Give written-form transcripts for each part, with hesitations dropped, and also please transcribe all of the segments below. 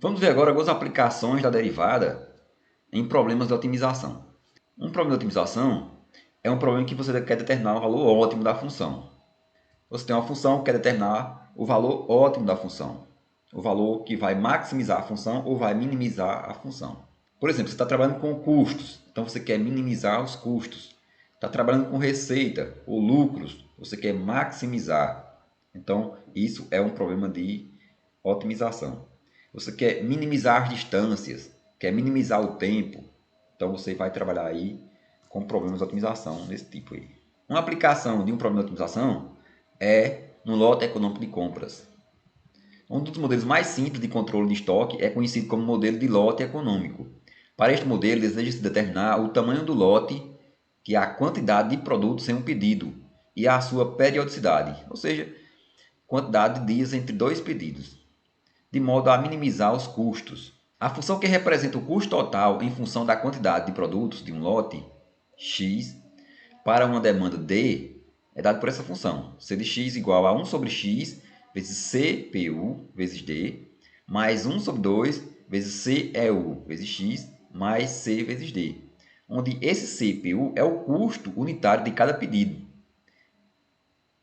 Vamos ver agora algumas aplicações da derivada em problemas de otimização. Um problema de otimização é um problema que você quer determinar o valor ótimo da função. Você tem uma função que quer determinar o valor ótimo da função, o valor que vai maximizar a função ou vai minimizar a função. Por exemplo, você está trabalhando com custos, então você quer minimizar os custos. Está trabalhando com receita ou lucros, você quer maximizar. Então, isso é um problema de otimização. Você quer minimizar as distâncias, quer minimizar o tempo. Então, você vai trabalhar aí com problemas de otimização desse tipo aí. Uma aplicação de um problema de otimização é no lote econômico de compras. Um dos modelos mais simples de controle de estoque é conhecido como modelo de lote econômico. Para este modelo, deseja-se determinar o tamanho do lote, que é a quantidade de produtos em um pedido, e a sua periodicidade, ou seja, quantidade de dias entre dois pedidos, de modo a minimizar os custos. A função que representa o custo total em função da quantidade de produtos de um lote, x, para uma demanda D, é dado por essa função. C de x igual a 1 sobre x vezes CPU vezes D, mais 1 sobre 2 vezes CEU vezes x, mais C vezes D, onde esse CPU é o custo unitário de cada pedido.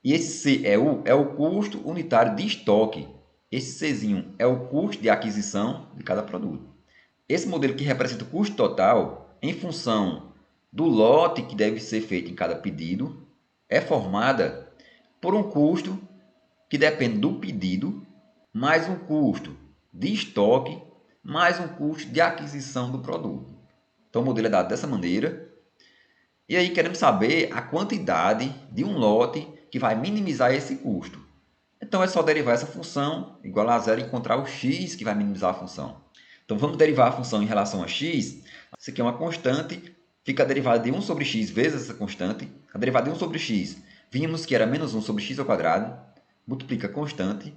E esse CEU é o custo unitário de estoque. Esse Czinho é o custo de aquisição de cada produto. Esse modelo que representa o custo total em função do lote que deve ser feito em cada pedido é formada por um custo que depende do pedido, mais um custo de estoque, mais um custo de aquisição do produto. Então, o modelo é dado dessa maneira. E aí queremos saber a quantidade de um lote que vai minimizar esse custo. Então, é só derivar essa função igual a zero e encontrar o x que vai minimizar a função. Então, vamos derivar a função em relação a x. Isso aqui é uma constante, fica a derivada de 1 sobre x vezes essa constante. A derivada de 1 sobre x, vimos que era menos 1 sobre x ao quadrado, multiplica a constante.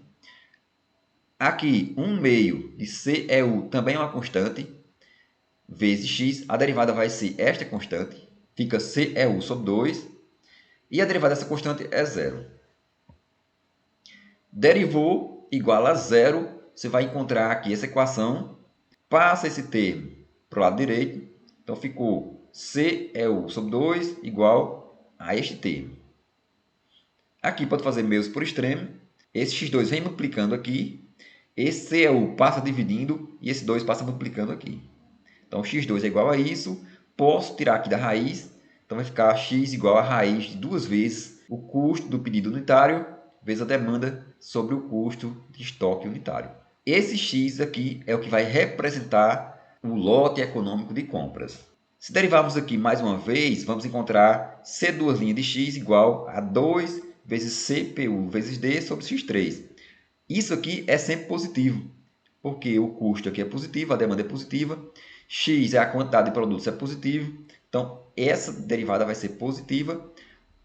Aqui, 1 meio de CEU também é uma constante, vezes x. A derivada vai ser esta constante, fica CEU sobre 2. E a derivada dessa constante é zero. Derivou igual a zero, você vai encontrar aqui essa equação, passa esse termo para o lado direito, então ficou CEU sobre 2 igual a este termo. Aqui pode fazer meios por extremo, esse x2 vem multiplicando aqui, esse CEU passa dividindo e esse 2 passa multiplicando aqui. Então, x2 é igual a isso, posso tirar aqui da raiz, então vai ficar x igual a raiz de 2 vezes o custo do pedido unitário vezes a demanda sobre o custo de estoque unitário. Esse x aqui é o que vai representar o lote econômico de compras. Se derivarmos aqui mais uma vez, vamos encontrar C2' de x igual a 2 vezes CPU vezes D sobre x3. Isso aqui é sempre positivo, porque o custo aqui é positivo, a demanda é positiva, x é a quantidade de produtos, é positivo, então essa derivada vai ser positiva,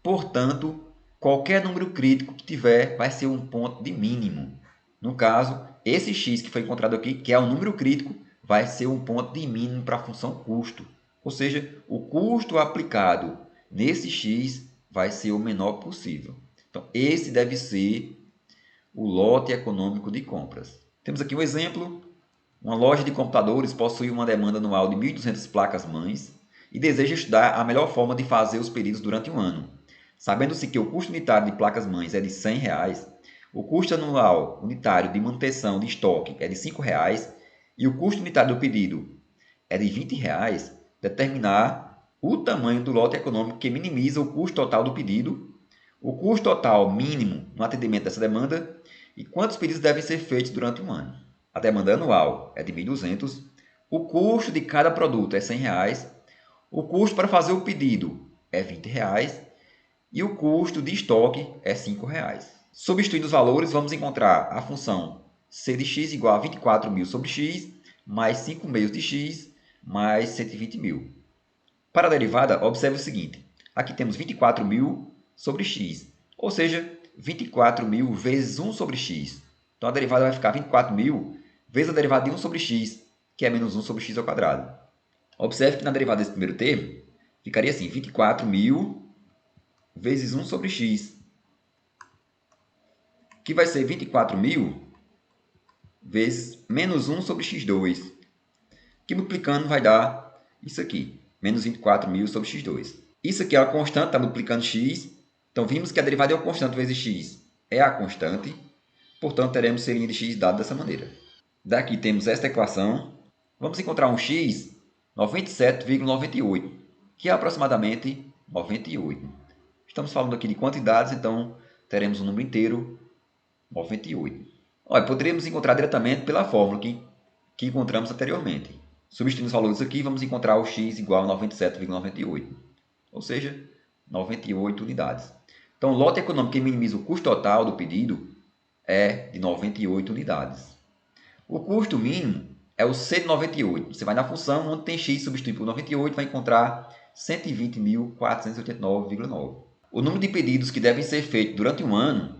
portanto, qualquer número crítico que tiver vai ser um ponto de mínimo. No caso, esse x que foi encontrado aqui, que é um número crítico, vai ser um ponto de mínimo para a função custo. Ou seja, o custo aplicado nesse x vai ser o menor possível. Então, esse deve ser o lote econômico de compras. Temos aqui um exemplo. Uma loja de computadores possui uma demanda anual de 1.200 placas-mães e deseja estudar a melhor forma de fazer os pedidos durante um ano. Sabendo-se que o custo unitário de placas-mães é de R$ 100, o custo anual unitário de manutenção de estoque é de R$ 5 e o custo unitário do pedido é de R$ 20, determinar o tamanho do lote econômico que minimiza o custo total do pedido, o custo total mínimo no atendimento dessa demanda e quantos pedidos devem ser feitos durante um ano. A demanda anual é de 1.200, o custo de cada produto é R$ 100, o custo para fazer o pedido é R$ 20 e o custo de estoque é R$ 5. Substituindo os valores, vamos encontrar a função c de x igual a 24.000 sobre x, mais 5 meios de x, mais 120.000. Para a derivada, observe o seguinte. Aqui temos 24.000 sobre x, ou seja, 24.000 vezes 1 sobre x. Então, a derivada vai ficar 24.000 vezes a derivada de 1 sobre x, que é menos 1 sobre x ao quadrado. Observe que na derivada desse primeiro termo, ficaria assim, 24.000 vezes 1 sobre x, que vai ser 24.000 vezes menos 1 sobre x2, que multiplicando vai dar isso aqui, menos 24.000 sobre x2. Isso aqui é a constante, está multiplicando x, então vimos que a derivada é uma constante vezes x é a constante, portanto teremos selinha de x dado dessa maneira. Daqui temos esta equação, vamos encontrar um x 97,98, que é aproximadamente 98. Estamos falando aqui de quantidades, então teremos um número inteiro, 98. Olha, poderíamos encontrar diretamente pela fórmula que encontramos anteriormente. Substituindo os valores aqui, vamos encontrar o x igual a 97,98, ou seja, 98 unidades. Então, o lote econômico que minimiza o custo total do pedido é de 98 unidades. O custo mínimo é o C de 98. Você vai na função onde tem x, substitui por 98, vai encontrar 120.489,9. O número de pedidos que devem ser feitos durante um ano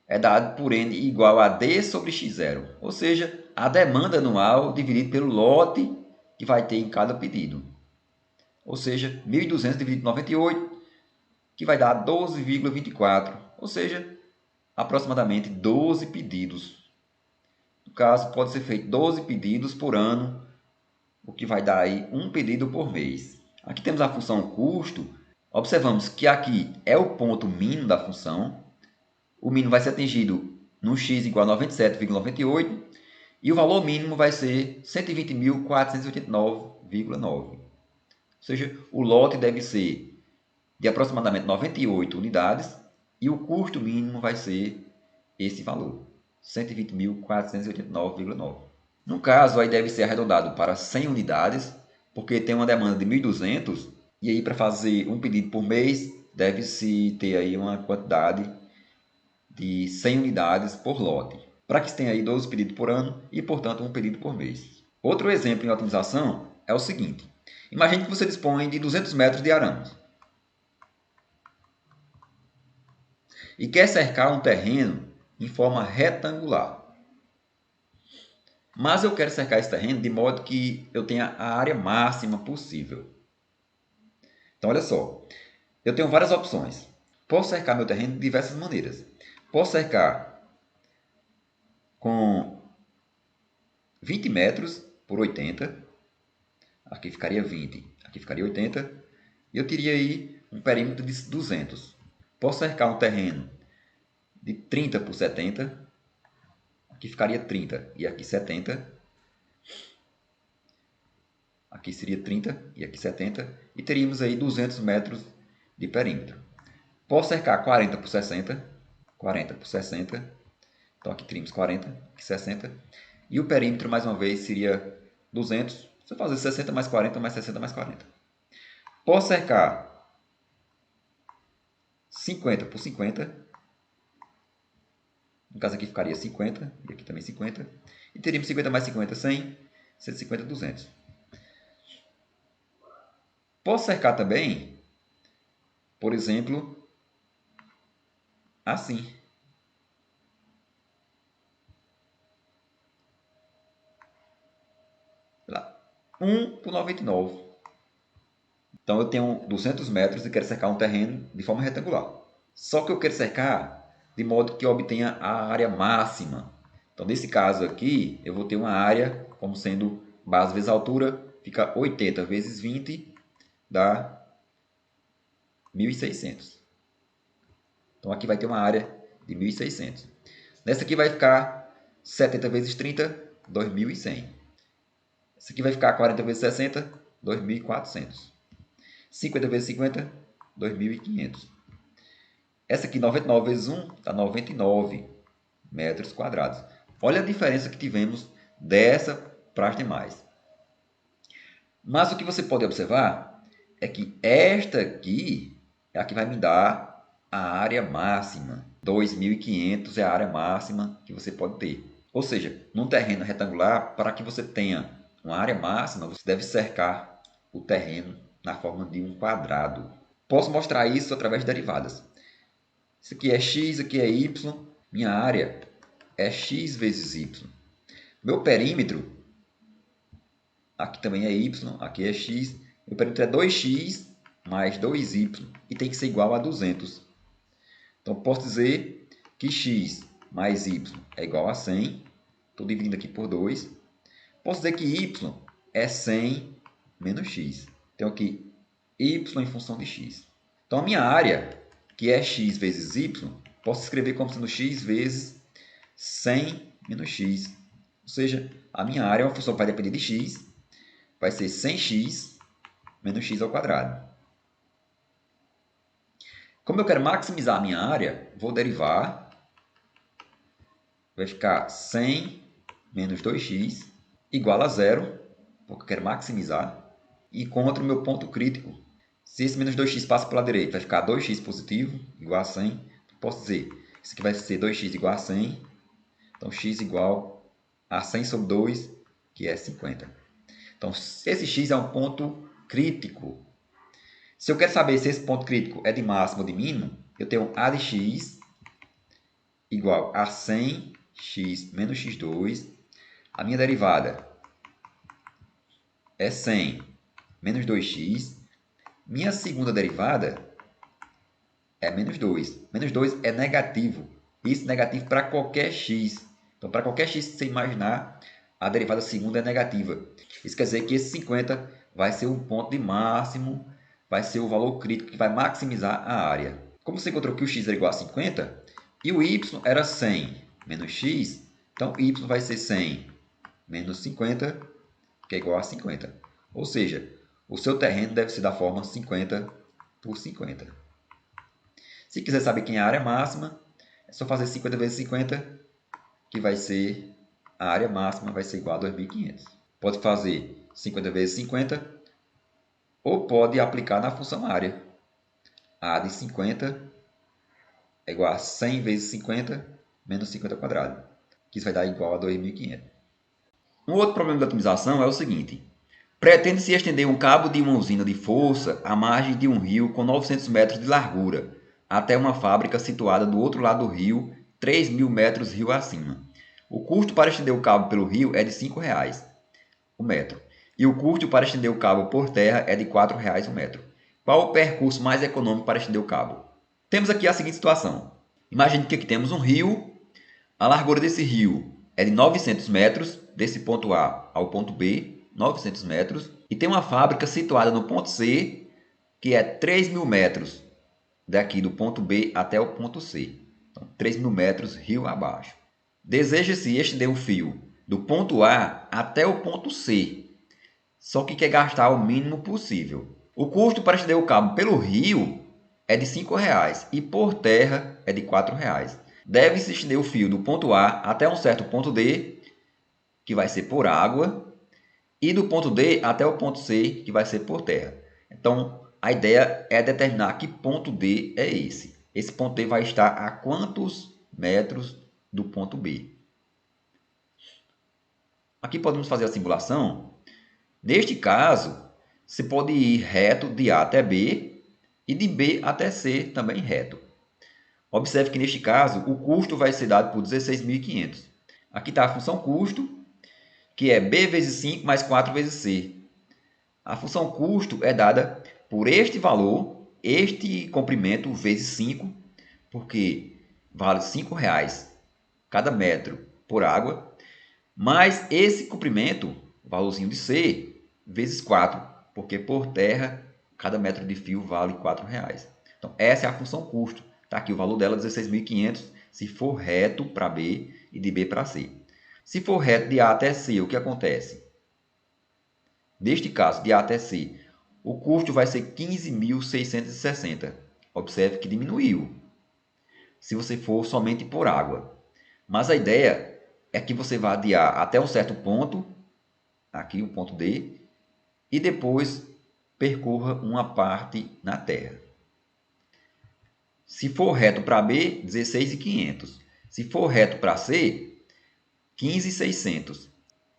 é dado por n igual a d sobre x0, ou seja, a demanda anual dividido pelo lote que vai ter em cada pedido. Ou seja, 1.200 dividido por 98, que vai dar 12,24, ou seja, aproximadamente 12 pedidos. No caso, pode ser feito 12 pedidos por ano, o que vai dar aí um pedido por mês. Aqui temos a função custo. Observamos que aqui é o ponto mínimo da função. O mínimo vai ser atingido no x igual a 97,98 e o valor mínimo vai ser 120.489,9. Ou seja, o lote deve ser de aproximadamente 98 unidades e o custo mínimo vai ser esse valor, 120.489,9. No caso, aí deve ser arredondado para 100 unidades, porque tem uma demanda de 1.200 e aí para fazer um pedido por mês deve-se ter aí uma quantidade de 100 unidades por lote, para que se tenha aí 12 pedidos por ano e, portanto, um pedido por mês. Outro exemplo em otimização é o seguinte. Imagine que você dispõe de 200 metros de arames e quer cercar um terreno em forma retangular. Mas eu quero cercar esse terreno de modo que eu tenha a área máxima possível. Então, olha só. Eu tenho várias opções. Posso cercar meu terreno de diversas maneiras. Posso cercar com 20 metros por 80. Aqui ficaria 20. Aqui ficaria 80. E eu teria aí um perímetro de 200. Posso cercar um terreno de 30 por 70. Aqui ficaria 30 e aqui 70. Aqui seria 30 e aqui 70. E teríamos aí 200 metros de perímetro. Posso cercar 40 por 60. 40 por 60. Então aqui teríamos 40, aqui 60. E o perímetro, mais uma vez, seria 200. Se eu fazer 60 mais 40, mais 60 mais 40. Posso cercar 50 por 50. No caso aqui ficaria 50, e aqui também 50. E teríamos 50 mais 50, 100. 150, 200. Posso cercar também, por exemplo, assim. 1 por 99. Então eu tenho 200 metros e quero cercar um terreno de forma retangular. Só que eu quero cercar de modo que eu obtenha a área máxima. Então nesse caso aqui, eu vou ter uma área como sendo base vezes altura, fica 80 vezes 20, dá 1.600. Então aqui vai ter uma área de 1.600. Nessa aqui vai ficar 70 vezes 30, 2.100. Essa aqui vai ficar 40 vezes 60, 2.400. 50 vezes 50, 2.500. Essa aqui, 99 vezes 1, dá 99 metros quadrados. Olha a diferença que tivemos dessa para as demais. Mas o que você pode observar é que esta aqui é a que vai me dar a área máxima. 2.500 é a área máxima que você pode ter. Ou seja, num terreno retangular, para que você tenha uma área máxima, você deve cercar o terreno na forma de um quadrado. Posso mostrar isso através de derivadas. Isso aqui é x, isso aqui é y. Minha área é x vezes y. Meu perímetro, aqui também é y, aqui é x. Meu perímetro é 2x mais 2y e tem que ser igual a 200. Então, posso dizer que x mais y é igual a 100 Estou dividindo aqui por 2. Posso dizer que y é 100 menos x. Tenho aqui y em função de x. Então, a minha área, que é x vezes y, posso escrever como sendo x vezes 100 menos x. Ou seja, a minha área é uma função que vai depender de x. Vai ser 100x menos x ao quadrado. Como eu quero maximizar a minha área, vou derivar. Vai ficar 100 menos 2x igual a zero, porque eu quero maximizar. E encontro o meu ponto crítico. Se esse menos 2x passa pela direita, vai ficar 2x positivo, igual a 100. Posso dizer, isso aqui vai ser 2x igual a 100. Então, x igual a 100 sobre 2, que é 50. Então, esse x é um ponto crítico. Se eu quero saber se esse ponto crítico é de máximo ou de mínimo, eu tenho a de x igual a 100x menos x2. A minha derivada é 100 menos 2x. Minha segunda derivada é menos 2. Menos 2 é negativo. Isso é negativo para qualquer x. Então, para qualquer x que você imaginar, a derivada segunda é negativa. Isso quer dizer que esse 50 vai ser o ponto de máximo, vai ser o valor crítico que vai maximizar a área. Como você encontrou que o x era igual a 50 e o y era 100 menos x, então y vai ser 100 menos 50, que é igual a 50. Ou seja, o seu terreno deve ser da forma 50 por 50. Se quiser saber quem é a área máxima, é só fazer 50 vezes 50, que vai ser a área máxima, vai ser igual a 2.500. Pode fazer 50 vezes 50, ou pode aplicar na função área. A de 50 é igual a 100 vezes 50 menos 50 ao quadrado, que isso vai dar igual a 2.500. Um outro problema da otimização é o seguinte. Pretende-se estender um cabo de uma usina de força à margem de um rio com 900 metros de largura, até uma fábrica situada do outro lado do rio, 3.000 metros rio acima. O custo para estender o cabo pelo rio é de R$ 5,00 o metro, e o custo para estender o cabo por terra é de R$ 4,00 o metro. Qual o percurso mais econômico para estender o cabo? Temos aqui a seguinte situação. Imagine que aqui temos um rio, a largura desse rio é de 900 metros, desse ponto A ao ponto B, 900 metros, e tem uma fábrica situada no ponto C, que é 3.000 metros, daqui do ponto B até o ponto C. Então, 3.000 metros rio abaixo. Deseja-se estender o fio do ponto A até o ponto C, só que quer gastar o mínimo possível. O custo para estender o cabo pelo rio é de R$ 5,00 e por terra é de R$ 4,00. Deve-se estender o fio do ponto A até um certo ponto D, que vai ser por água, e do ponto D até o ponto C, que vai ser por terra. Então, a ideia é determinar que ponto D é esse. Esse ponto D vai estar a quantos metros do ponto B. Aqui podemos fazer a simulação. Neste caso, você pode ir reto de A até B e de B até C também reto. Observe que neste caso, o custo vai ser dado por 16.500. Aqui está a função custo, que é B vezes 5 mais 4 vezes C. A função custo é dada por este valor, este comprimento vezes 5, porque vale R$ 5,00 cada metro por água, mais esse comprimento, o valorzinho de C, vezes 4, porque por terra cada metro de fio vale R$ 4,00. Então, essa é a função custo. Está aqui o valor dela, 16.500, se for reto para B e de B para C. Se for reto de A até C, o que acontece? Neste caso, de A até C, o custo vai ser 15.660. Observe que diminuiu, se você for somente por água. Mas a ideia é que você vá de A até um certo ponto, aqui o ponto D, e depois percorra uma parte na terra. Se for reto para B, 16.500. Se for reto para C, 15.600.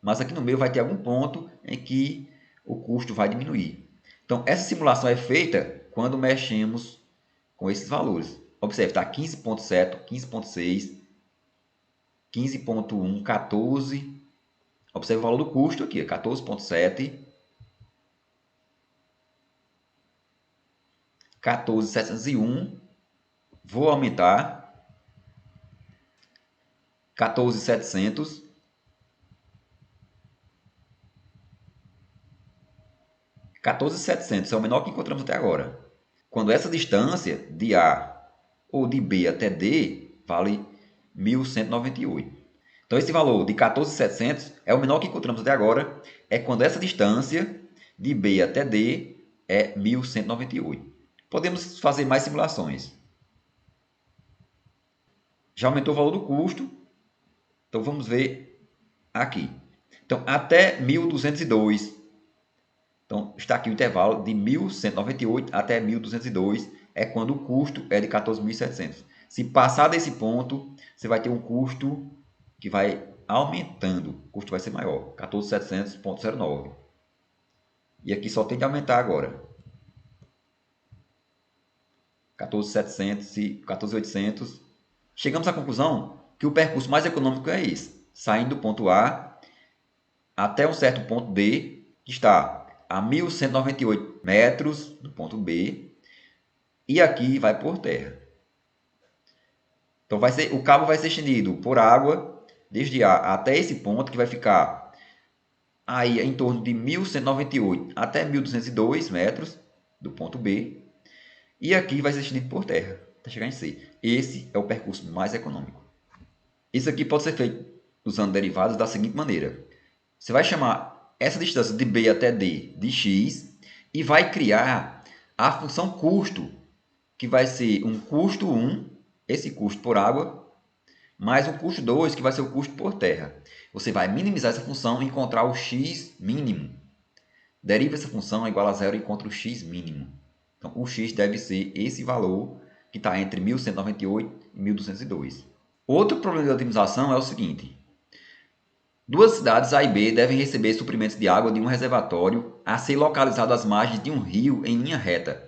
Mas aqui no meio vai ter algum ponto em que o custo vai diminuir. Então, essa simulação é feita quando mexemos com esses valores. Observe, está 15.7, 15.6, 15.1, 14. Observe o valor do custo aqui, 14.7, 14.701. Vou aumentar, 14.700. 14.700 é o menor que encontramos até agora. Quando essa distância de A ou de B até D vale 1.198. Então, esse valor de 14.700 é o menor que encontramos até agora, é quando essa distância de B até D é 1.198. Podemos fazer mais simulações. Já aumentou o valor do custo, então vamos ver aqui. Então, até 1.202. Então, está aqui o intervalo de 1.198 até 1.202 é quando o custo é de 14.700. Se passar desse ponto, você vai ter um custo que vai aumentando. O custo vai ser maior, 14.700,09. E aqui só tem que aumentar agora. 14.700 e 14.800. Chegamos à conclusão que o percurso mais econômico é esse. Saindo do ponto A até um certo ponto D, que está a 1.198 metros do ponto B, e aqui vai por terra. Então o cabo vai ser estendido por água desde A até esse ponto, que vai ficar aí em torno de 1.198 até 1.202 metros do ponto B, e aqui vai ser estendido por terra até chegar em C. Esse é o percurso mais econômico. Isso aqui pode ser feito usando derivados da seguinte maneira. Você vai chamar essa distância de B até D de x e vai criar a função custo, que vai ser um custo 1, esse custo por água, mais um custo 2, que vai ser o custo por terra. Você vai minimizar essa função e encontrar o x mínimo. Deriva essa função igual a zero e encontra o x mínimo. Então, o x deve ser esse valor que está entre 1.198 e 1.202. Outro problema de otimização é o seguinte. Duas cidades A e B devem receber suprimentos de água de um reservatório a ser localizado às margens de um rio em linha reta,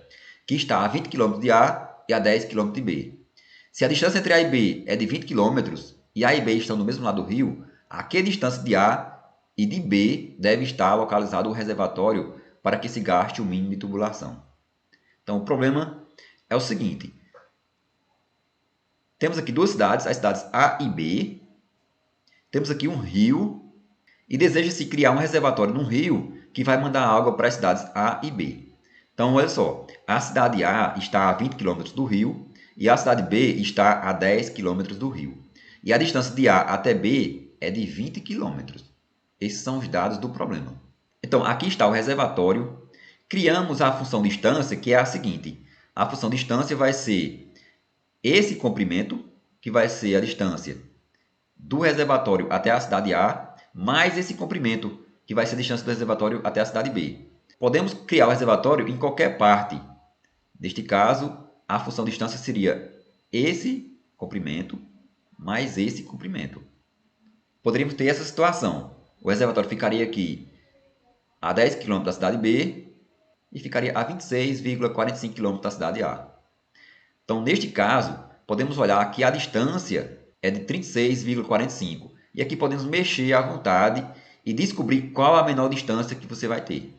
que está a 20 km de A e a 10 km de B. Se a distância entre A e B é de 20 km e A e B estão no mesmo lado do rio, a que distância de A e de B deve estar localizado o reservatório para que se gaste o mínimo de tubulação. Então, o problema é o seguinte. Temos aqui duas cidades, as cidades A e B. Temos aqui um rio e deseja-se criar um reservatório num rio que vai mandar água para as cidades A e B. Então, olha só, a cidade A está a 20 km do rio e a cidade B está a 10 km do rio. E a distância de A até B é de 20 km. Esses são os dados do problema. Então, aqui está o reservatório. Criamos a função distância, que é a seguinte. A função distância vai ser esse comprimento, que vai ser a distância do reservatório até a cidade A, mais esse comprimento, que vai ser a distância do reservatório até a cidade B. Podemos criar o reservatório em qualquer parte. Neste caso, a função distância seria esse comprimento mais esse comprimento. Poderíamos ter essa situação. O reservatório ficaria aqui a 10 km da cidade B e ficaria a 26,45 km da cidade A. Então, neste caso, podemos olhar que a distância é de 36,45. E aqui podemos mexer à vontade e descobrir qual a menor distância que você vai ter.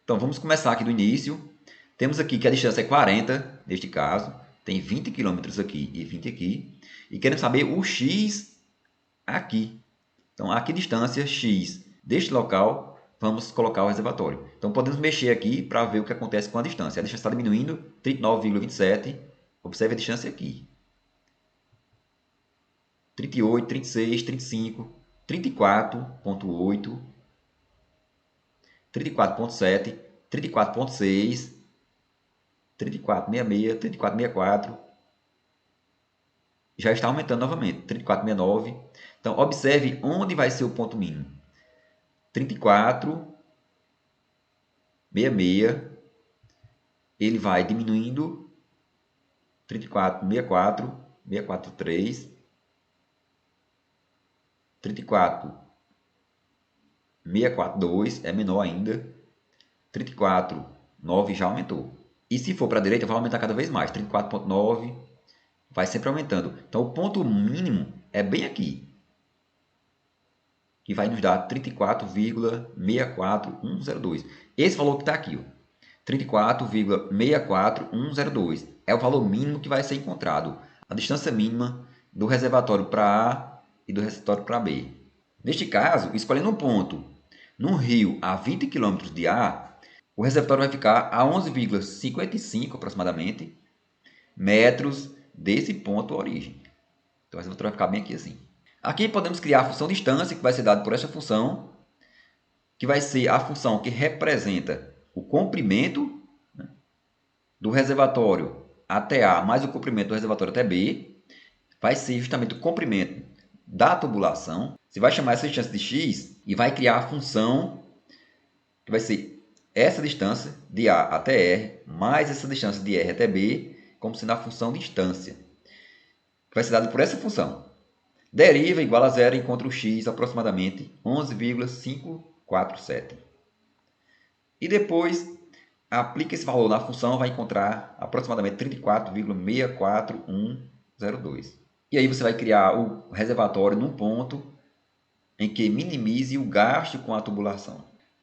Então, vamos começar aqui do início. Temos aqui que a distância é 40, neste caso. Tem 20 km aqui e 20 aqui. E queremos saber o x aqui. Então, a que distância x deste local vamos colocar o reservatório. Então, podemos mexer aqui para ver o que acontece com a distância. A distância está diminuindo, 39,27. Observe a distância aqui. 38, 36, 35, 34,8, 34,7, 34,6, 34,66, 34,64. Já está aumentando novamente, 34,69. Então, observe onde vai ser o ponto mínimo. 34,66. Ele vai diminuindo. 34,64, 643, 34,642 é menor ainda, 34,9 já aumentou. E se for para a direita, vai aumentar cada vez mais, 34,9 vai sempre aumentando. Então, o ponto mínimo é bem aqui, que vai nos dar 34,64102. Esse valor que está aqui, 34,64102. É o valor mínimo que vai ser encontrado. A distância mínima do reservatório para A e do reservatório para B. Neste caso, escolhendo um ponto Num rio a 20 km de ar, o reservatório vai ficar a 11,55 aproximadamente metros desse ponto origem. Então, o reservatório vai ficar bem aqui assim. Aqui podemos criar a função distância, que vai ser dada por esta função, que vai ser a função que representa o comprimento, né, do reservatório até A mais o comprimento do reservatório até B. Vai ser justamente o comprimento da tubulação. Você vai chamar essa distância de x e vai criar a função que vai ser essa distância de A até R mais essa distância de R até B, como sendo a função distância, que vai ser dada por essa função. Deriva igual a zero, encontra o x aproximadamente 11,547. E depois aplica esse valor na função, vai encontrar aproximadamente 34,64102. E aí você vai criar o reservatório num ponto em que minimize o gasto com a tubulação.